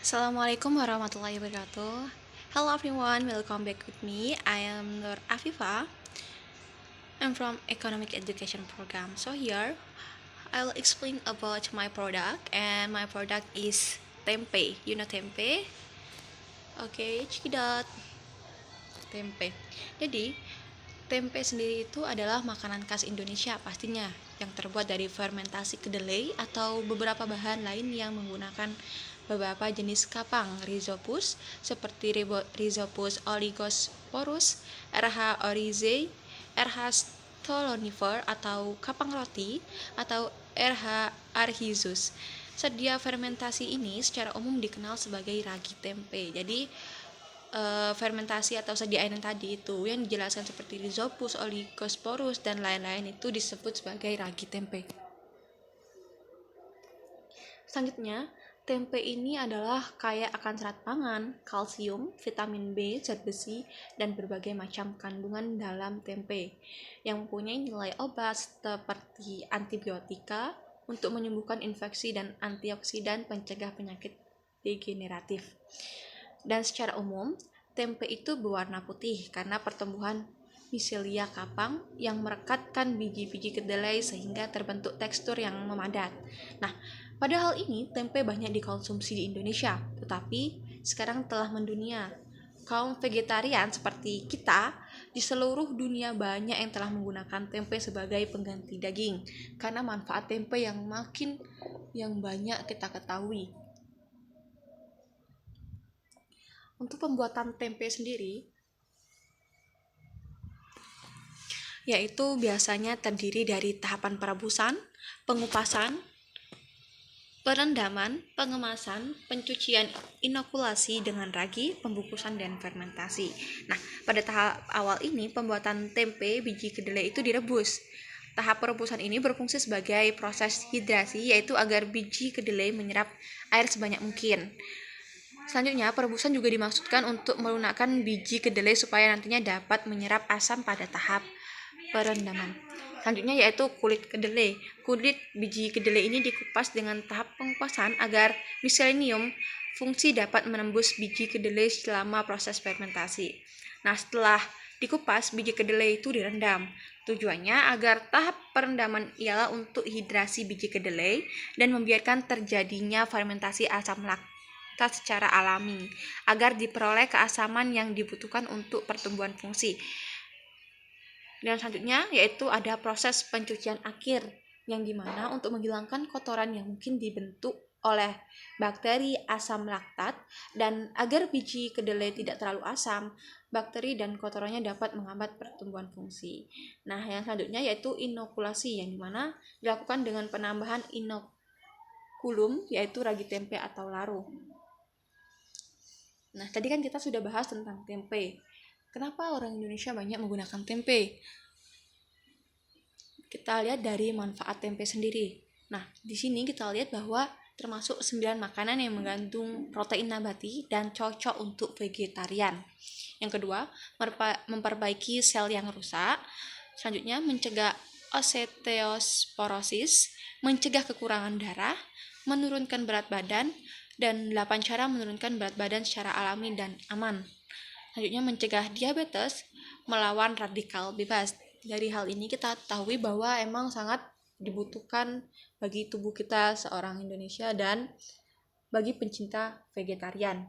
Assalamualaikum warahmatullahi wabarakatuh. Hello everyone, welcome back with me. I am Nur Afifa. I'm from Economic Education Program. So here, I will explain about my product, and my product is tempe. You know tempe? Okay, cekidot. Tempe. Jadi, tempe sendiri itu adalah makanan khas Indonesia pastinya, yang terbuat dari fermentasi kedelai atau beberapa bahan lain yang menggunakan beberapa jenis kapang Rhizopus seperti Rhizopus oligosporus, RH oryzae, RH stolonifer atau kapang roti, atau RH arhizus. Sedia fermentasi ini secara umum dikenal sebagai ragi tempe. Jadi fermentasi atau sedia air yang tadi itu yang dijelaskan seperti Rhizopus, Oligosporus, dan lain-lain itu disebut sebagai ragi tempe. Selanjutnya, tempe ini adalah kaya akan serat pangan, kalsium, vitamin B, zat besi, dan berbagai macam kandungan dalam tempe yang mempunyai nilai obat seperti antibiotika untuk menyembuhkan infeksi dan antioksidan pencegah penyakit degeneratif. Dan secara umum, tempe itu berwarna putih karena pertumbuhan micelia kapang yang merekatkan biji-biji kedelai sehingga terbentuk tekstur yang memadat. Nah, pada hal ini tempe banyak dikonsumsi di Indonesia, tetapi sekarang telah mendunia. Kaum vegetarian seperti kita di seluruh dunia banyak yang telah menggunakan tempe sebagai pengganti daging karena manfaat tempe yang banyak kita ketahui. Untuk pembuatan tempe sendiri, yaitu biasanya terdiri dari tahapan perebusan, pengupasan, perendaman, pengemasan, pencucian, inokulasi dengan ragi, pembungkusan, dan fermentasi. Nah, pada tahap awal ini pembuatan tempe biji kedelai itu direbus. Tahap perebusan ini berfungsi sebagai proses hidrasi, yaitu agar biji kedelai menyerap air sebanyak mungkin. Selanjutnya, perebusan juga dimaksudkan untuk melunakkan biji kedelai supaya nantinya dapat menyerap asam pada tahap perendaman. Selanjutnya yaitu kulit kedelai. Kulit biji kedelai ini dikupas dengan tahap pengupasan agar micelenium fungsi dapat menembus biji kedelai selama proses fermentasi. Nah, setelah dikupas, biji kedelai itu direndam. Tujuannya agar tahap perendaman ialah untuk hidrasi biji kedelai dan membiarkan terjadinya fermentasi asam laktat secara alami agar diperoleh keasaman yang dibutuhkan untuk pertumbuhan fungsi. Dan selanjutnya yaitu ada proses pencucian akhir yang dimana untuk menghilangkan kotoran yang mungkin dibentuk oleh bakteri asam laktat dan agar biji kedelai tidak terlalu asam, bakteri dan kotorannya dapat menghambat pertumbuhan fungsi. Nah, yang selanjutnya yaitu inokulasi yang dimana dilakukan dengan penambahan inokulum yaitu ragi tempe atau laruh. Nah, tadi kan kita sudah bahas tentang tempe. Kenapa orang Indonesia banyak menggunakan tempe? Kita lihat dari manfaat tempe sendiri. Nah, di sini kita lihat bahwa termasuk 9 makanan yang mengandung protein nabati dan cocok untuk vegetarian. Yang kedua, memperbaiki sel yang rusak. Selanjutnya, mencegah osteosporosis, mencegah kekurangan darah, menurunkan berat badan, dan 8 cara menurunkan berat badan secara alami dan aman. Selanjutnya, mencegah diabetes, melawan radikal bebas. Dari hal ini kita ketahui bahwa emang sangat dibutuhkan bagi tubuh kita seorang Indonesia dan bagi pencinta vegetarian.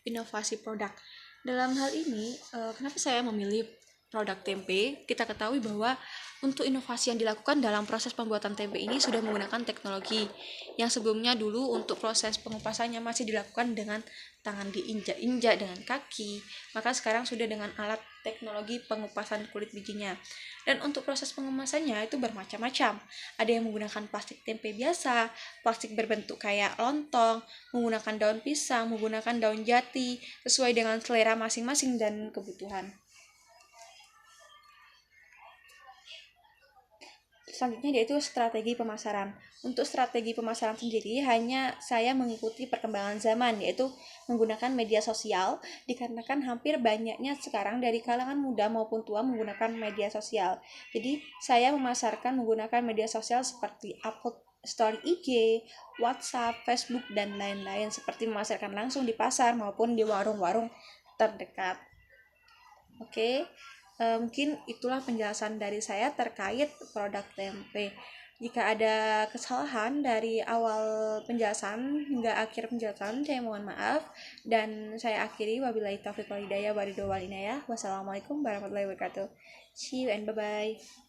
Inovasi produk. Dalam hal ini, kenapa saya memilih produk tempe? Kita ketahui bahwa untuk inovasi yang dilakukan dalam proses pembuatan tempe ini sudah menggunakan teknologi yang sebelumnya dulu untuk proses pengupasannya masih dilakukan dengan tangan diinjak-injak dengan kaki, maka sekarang sudah dengan alat teknologi pengupasan kulit bijinya. Dan untuk proses pengemasannya itu bermacam-macam. Ada yang menggunakan plastik tempe biasa, plastik berbentuk kayak lontong, menggunakan daun pisang, menggunakan daun jati, sesuai dengan selera masing-masing dan kebutuhan. Selanjutnya yaitu strategi pemasaran. Untuk strategi pemasaran sendiri hanya saya mengikuti perkembangan zaman, yaitu menggunakan media sosial, dikarenakan hampir banyaknya sekarang dari kalangan muda maupun tua menggunakan media sosial. Jadi saya memasarkan menggunakan media sosial seperti upload story IG, WhatsApp, Facebook, dan lain-lain, seperti memasarkan langsung di pasar maupun di warung-warung terdekat. Oke, mungkin itulah penjelasan dari saya terkait produk tempe. Jika ada kesalahan dari awal penjelasan hingga akhir penjelasan, saya mohon maaf. Dan saya akhiri, wabillahi taufiq wal hidayah, waridho wal inayah. Wassalamualaikum warahmatullahi wabarakatuh. See you and bye-bye.